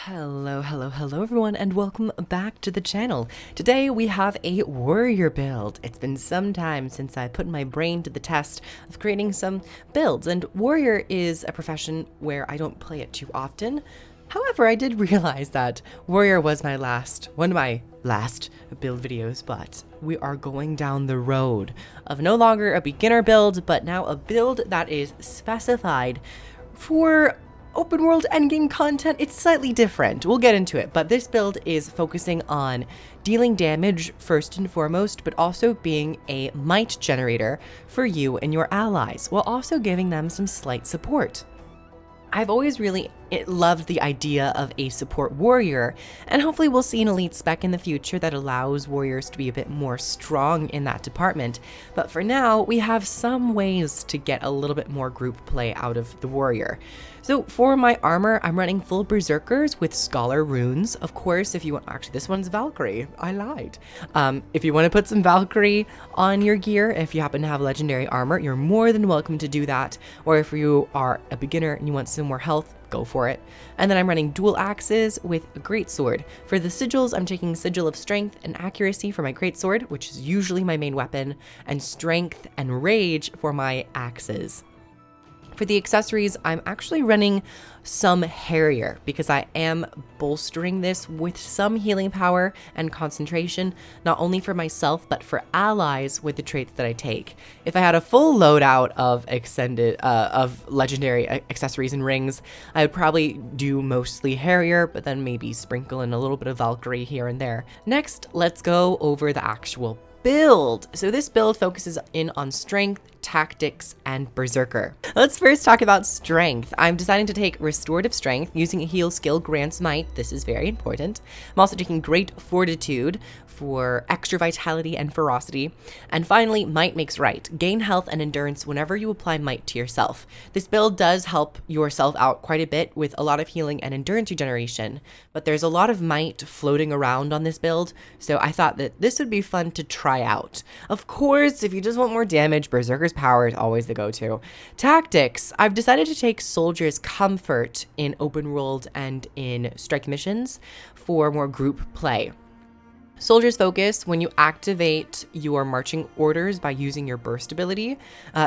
Hello everyone, and welcome back to the channel. Today we have a warrior build. It's been some time since I put my brain to the test of creating some builds, and warrior is a profession where I don't play it too often. However, I did realize that warrior was one of my last build videos, but we are going down the road of no longer a beginner build, but now a build that is specified for open world endgame content. It's slightly different. We'll get into it, but this build is focusing on dealing damage first and foremost, but also being a might generator for you and your allies, while also giving them some slight support. I've always really loved the idea of a support warrior, and hopefully we'll see an elite spec in the future that allows warriors to be a bit more strong in that department. But for now, we have some ways to get a little bit more group play out of the warrior. So for my armor, I'm running full Berserkers with Scholar runes. Of course, if you want, actually this one's Valkyrie, I lied. If you want to put some Valkyrie on your gear, if you happen to have legendary armor, you're more than welcome to do that. Or if you are a beginner and you want some more health, go for it. And then I'm running dual axes with a greatsword. For the sigils, I'm taking Sigil of Strength and Accuracy for my greatsword, which is usually my main weapon, and Strength and Rage for my axes. For the accessories, I'm actually running some Harrier because I am bolstering this with some healing power and concentration, not only for myself, but for allies with the traits that I take. If I had a full loadout of legendary accessories and rings, I would probably do mostly Harrier, but then maybe sprinkle in a little bit of Valkyrie here and there. Next, let's go over the actual build. So this build focuses in on strength, tactics, and Berserker. Let's first talk about strength. I'm deciding to take restorative strength. Using a heal skill grants might. This is very important. I'm also taking great fortitude for extra vitality and ferocity. And finally, might makes right. Gain health and endurance whenever you apply might to yourself. This build does help yourself out quite a bit with a lot of healing and endurance regeneration, but there's a lot of might floating around on this build, so I thought that this would be fun to try out. Of course, if you just want more damage, Berserker's power is always the go-to. Tactics. I've decided to take Soldier's Comfort in open world and in strike missions for more group play. Soldier's Focus, when you activate your marching orders by using your burst ability,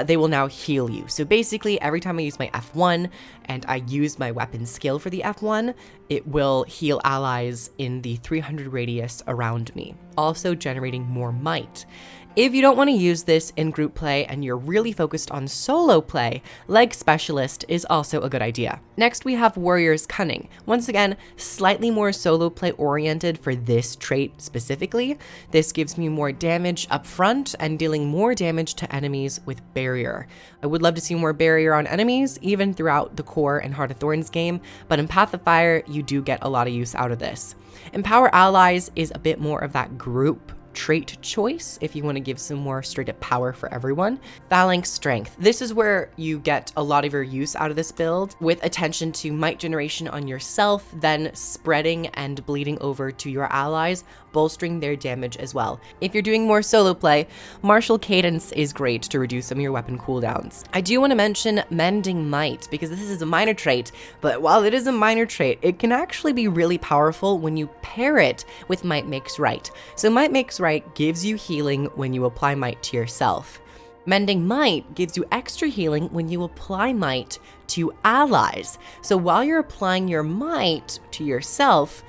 they will now heal you. So basically, every time I use my F1 and I use my weapon skill for the F1, it will heal allies in the 300 radius around me, also generating more might. If you don't want to use this in group play and you're really focused on solo play, Leg Specialist is also a good idea. Next, we have Warrior's Cunning. Once again, slightly more solo play oriented for this trait specifically. This gives me more damage up front and dealing more damage to enemies with Barrier. I would love to see more Barrier on enemies, even throughout the Core and Heart of Thorns game, but in Path of Fire, you do get a lot of use out of this. Empower Allies is a bit more of that group trait choice if you want to give some more straight up power for everyone. Phalanx Strength. This is where you get a lot of your use out of this build, with attention to might generation on yourself, then spreading and bleeding over to your allies, bolstering their damage as well. If you're doing more solo play, Martial Cadence is great to reduce some of your weapon cooldowns. I do want to mention Mending Might, because this is a minor trait, but while it is a minor trait, it can actually be really powerful when you pair it with Might Makes Right. So Might Makes Right gives you healing when you apply might to yourself. Mending Might gives you extra healing when you apply might to allies. So while you're applying your might to yourself,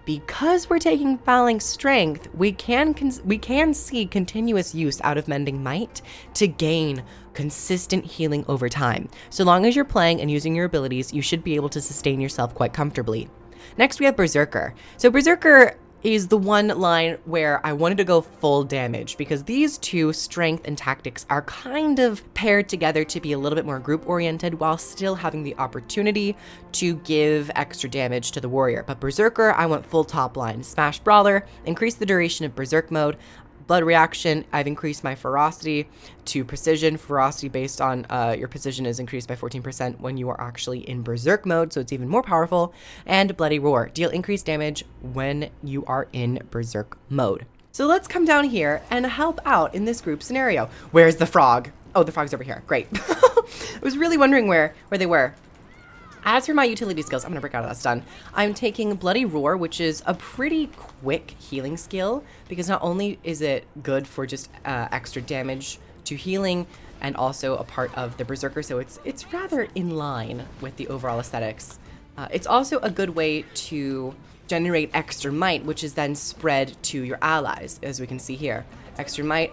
because we're taking Phalanx Strength, we can see continuous use out of Mending Might to gain consistent healing over time. So long as you're playing and using your abilities, you should be able to sustain yourself quite comfortably. Next, we have Berserker. So Berserker is the one line where I wanted to go full damage, because these two, strength and tactics, are kind of paired together to be a little bit more group oriented while still having the opportunity to give extra damage to the warrior. But Berserker, I went full top line. Smash Brawler, increase the duration of Berserk mode. Blood Reaction, I've increased my ferocity to precision. Ferocity based on your precision is increased by 14% when you are actually in Berserk mode, so it's even more powerful. And Bloody Roar, deal increased damage when you are in Berserk mode. So let's come down here and help out in this group scenario. Where's the frog? Oh, the frog's over here. Great. I was really wondering where they were. As for my utility skills, I'm gonna break out of that stun. I'm taking Bloody Roar, which is a pretty quick healing skill, because not only is it good for just extra damage to healing, and also a part of the Berserker, so it's rather in line with the overall aesthetics. It's also a good way to generate extra might, which is then spread to your allies, as we can see here. Extra might,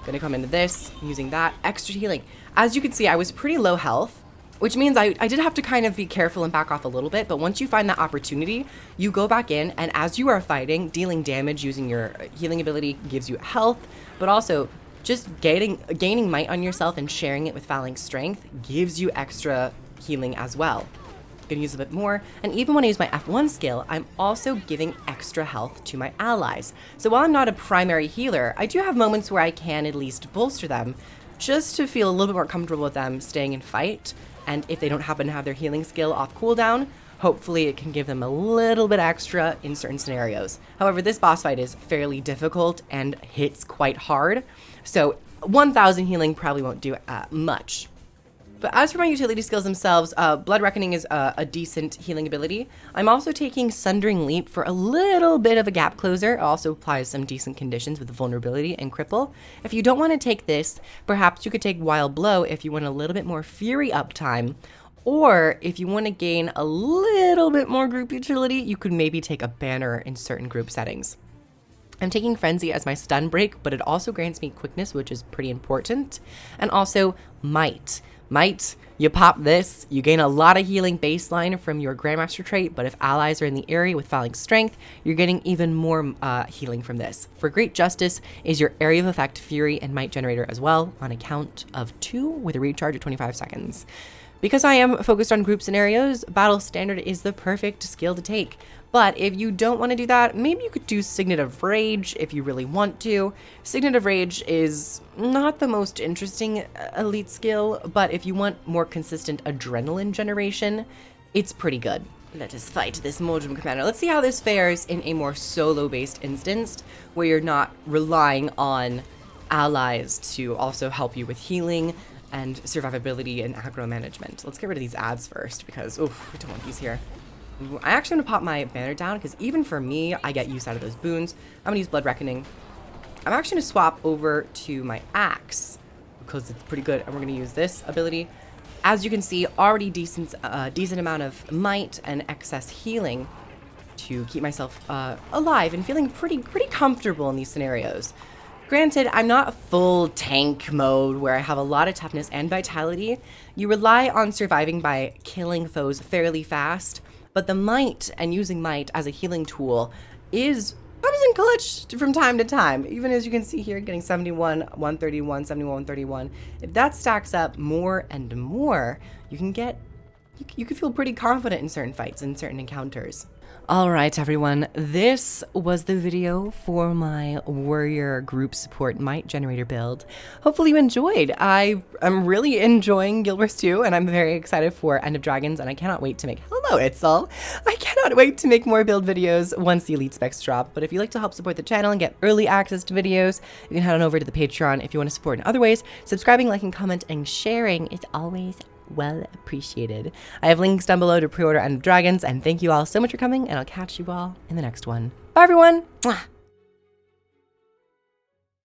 gonna come into this, using that, extra healing. As you can see, I was pretty low health, which means I did have to kind of be careful and back off a little bit, but once you find that opportunity, you go back in, and as you are fighting, dealing damage using your healing ability gives you health, but also just gaining might on yourself and sharing it with Phalanx Strength gives you extra healing as well. Gonna use a bit more, and even when I use my F1 skill, I'm also giving extra health to my allies. So while I'm not a primary healer, I do have moments where I can at least bolster them, just to feel a little bit more comfortable with them staying in fight. And if they don't happen to have their healing skill off cooldown, hopefully it can give them a little bit extra in certain scenarios. However, this boss fight is fairly difficult and hits quite hard, so 1000 healing probably won't do much. But as for my utility skills themselves, Blood Reckoning is a decent healing ability. I'm also taking Sundering Leap for a little bit of a gap closer. It also applies some decent conditions with vulnerability and cripple. If you don't want to take this, perhaps you could take Wild Blow if you want a little bit more fury uptime. Or if you want to gain a little bit more group utility, you could maybe take a Banner in certain group settings. I'm taking Frenzy as my stun break, but it also grants me quickness, which is pretty important. And also Might. Might, you pop this, you gain a lot of healing baseline from your Grandmaster trait, but if allies are in the area with Phalanx Strength, you're getting even more healing from this. For Great Justice is your area of effect Fury and Might generator as well, on a count of 2 with a recharge of 25 seconds. Because I am focused on group scenarios, Battle Standard is the perfect skill to take. But if you don't want to do that, maybe you could do Signet of Rage if you really want to. Signet of Rage is not the most interesting elite skill, but if you want more consistent adrenaline generation, it's pretty good. Let us fight this Modrum Commander. Let's see how this fares in a more solo-based instance, where you're not relying on allies to also help you with healing and survivability and aggro management. Let's get rid of these ads first, because we don't want these here. I actually want to pop my banner down, because even for me, I get use out of those boons. I'm gonna use Blood Reckoning. I'm actually gonna swap over to my axe, because it's pretty good, and we're gonna use this ability. As you can see, already decent amount of might and excess healing to keep myself alive and feeling pretty comfortable in these scenarios. Granted, I'm not full tank mode where I have a lot of toughness and vitality. You rely on surviving by killing foes fairly fast, but the might and using might as a healing tool comes in clutch from time to time. Even as you can see here, getting 71, 131, 71, 131. If that stacks up more and more, you can feel pretty confident in certain fights and certain encounters. All right, everyone, this was the video for my warrior group support might generator build. Hopefully you enjoyed. I'm really enjoying Guild Wars 2, and I'm very excited for End of Dragons, and I cannot wait to make, hello Itzel, I cannot wait to make more build videos once the elite specs drop. But if you'd like to help support the channel and get early access to videos, you can head on over to the Patreon. If you want to support in other ways, subscribing, liking, comment, and sharing is always well appreciated. I have links down below to pre-order End of Dragons, and thank you all so much for coming, and I'll catch you all in the next one. Bye everyone! Mwah!